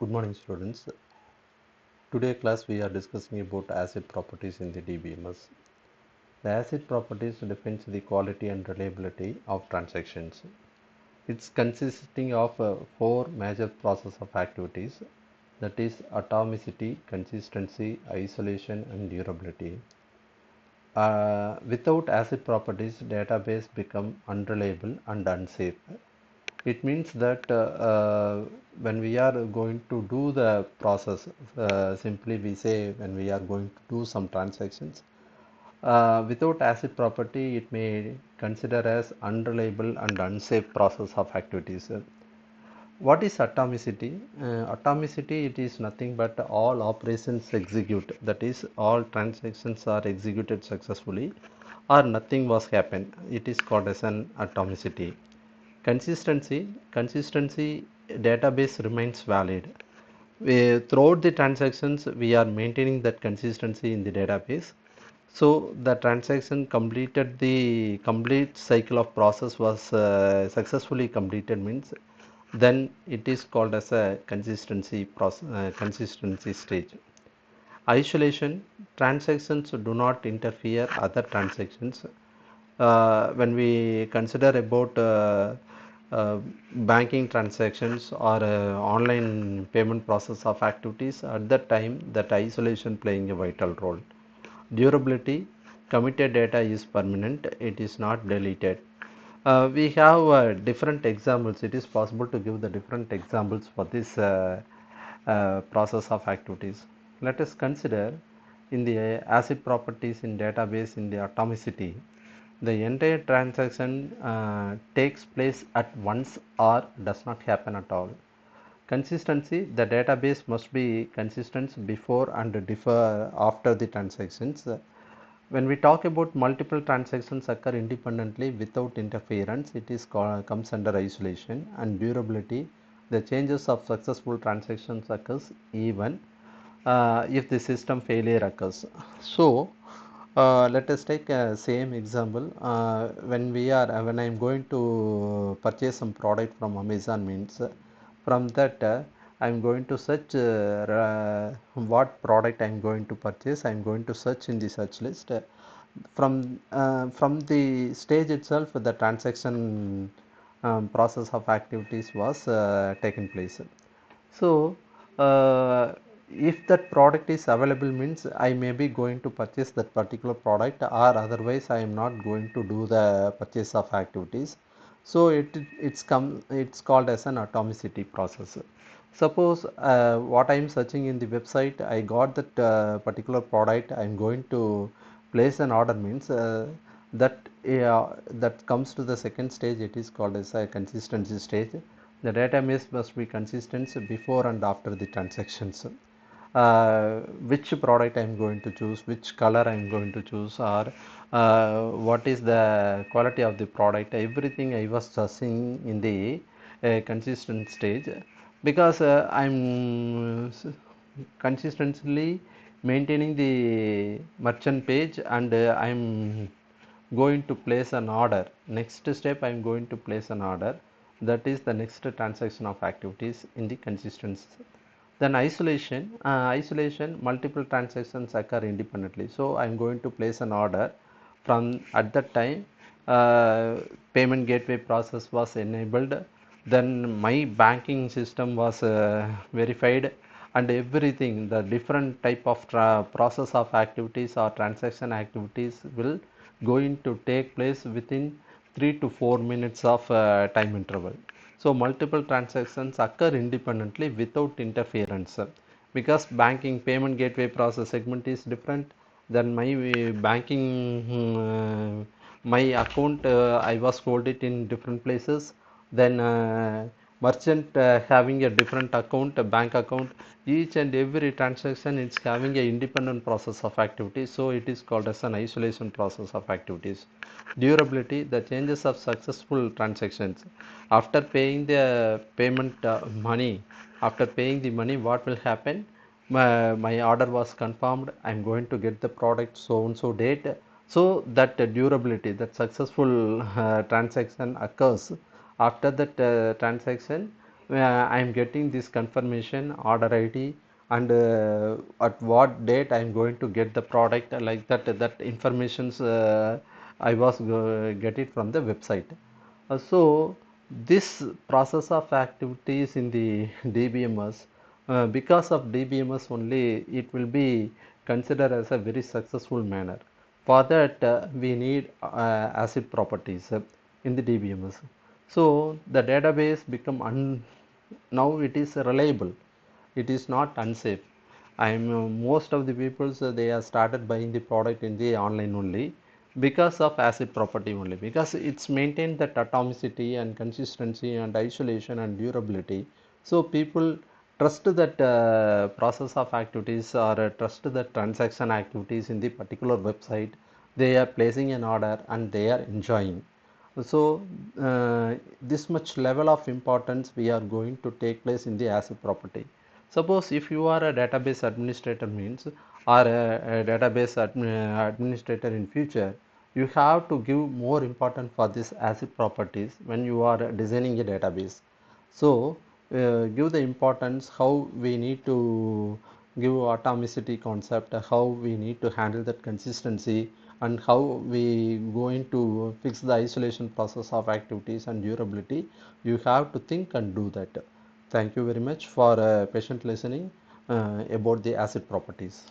Good morning, students. Today class we are discussing about acid properties in the DBMS. The acid properties defines the quality and reliability of transactions. It's consisting of four major process of activities, that is atomicity, consistency, isolation and durability. Without acid properties, database become unreliable and unsafe. It means that when we are going to do the process, simply we say when we are going to do some transactions, without acid property, it may consider as unreliable and unsafe process of activities. What is atomicity? Atomicity, it is nothing but all operations execute, that is all transactions are executed successfully or nothing was happened. It is called as an atomicity. Consistency database remains valid. Throughout the transactions, we are maintaining that consistency in the database. So the transaction completed, the complete cycle of process was successfully completed means then it is called as a consistency process, consistency stage. Isolation, transactions do not interfere other transactions. When we consider about banking transactions or online payment process of activities, at that time that isolation playing a vital role. Durability, committed data is permanent, it is not deleted. We have different examples. It is possible to give the different examples for this process of activities. Let us consider in the acid properties in database in the atomicity. The entire transaction takes place at once or does not happen at all. Consistency, the database must be consistent before and differ after the transactions. When we talk about multiple transactions occur independently without interference, it is comes under isolation. And durability, the changes of successful transactions occurs even if the system failure occurs. So let us take a same example. When I am going to purchase some product from Amazon means from that I am going to search what product I am going to purchase. I am going to search in the search list. From the stage itself, the transaction process of activities was taken place. So, if that product is available means I may be going to purchase that particular product, or otherwise I am not going to do the purchase of activities. So it's called as an atomicity process. Suppose what I am searching in the website, I got that particular product. I am going to place an order means that comes to the second stage. It is called as a consistency stage. The database must be consistent before and after the transactions. Which product I am going to choose, which color I am going to choose, or what is the quality of the product. Everything I was searching in the consistent stage, because I'm consistently maintaining the merchant page, and I'm going to place an order. Next step, I'm going to place an order. That is the next transaction of activities in the consistency. Then isolation, multiple transactions occur independently. So I'm going to place an order. From at that time, payment gateway process was enabled. Then my banking system was verified, and everything, the different type of process of activities or transaction activities will going to take place within 3 to 4 minutes of time interval. So multiple transactions occur independently without interference, because banking payment gateway process segment is different than my banking my account. I was hold it in different places. Then merchant having a different account, a bank account. Each and every transaction is having a independent process of activity. So it is called as an isolation process of activities. Durability, the changes of successful transactions. After paying the payment money, after paying the money, what will happen? My order was confirmed. I'm going to get the product so and so date. So that durability, that successful transaction occurs. After that transaction, I am getting this confirmation order ID, and at what date I am going to get the product, like that informations I was get it from the website. So this process of activities in the DBMS, because of DBMS only, it will be considered as a very successful manner. For that, we need ACID properties in the DBMS. So the database become now it is reliable. It is not unsafe. I'm most of the people, so they are started buying the product in the online only because of acid property only, because it's maintained that atomicity and consistency and isolation and durability. So people trust that process of activities, or trust the transaction activities in the particular website. They are placing an order and they are enjoying. So this much level of importance we are going to take place in the asset property. Suppose if you are a database administrator means, or a database administrator in future, you have to give more important for this asset properties when you are designing a database. So give the importance how we need to give atomicity concept, how we need to handle that consistency, and how we going to fix the isolation process of activities and durability. You have to think and do that. Thank you very much for patient listening about the acid properties.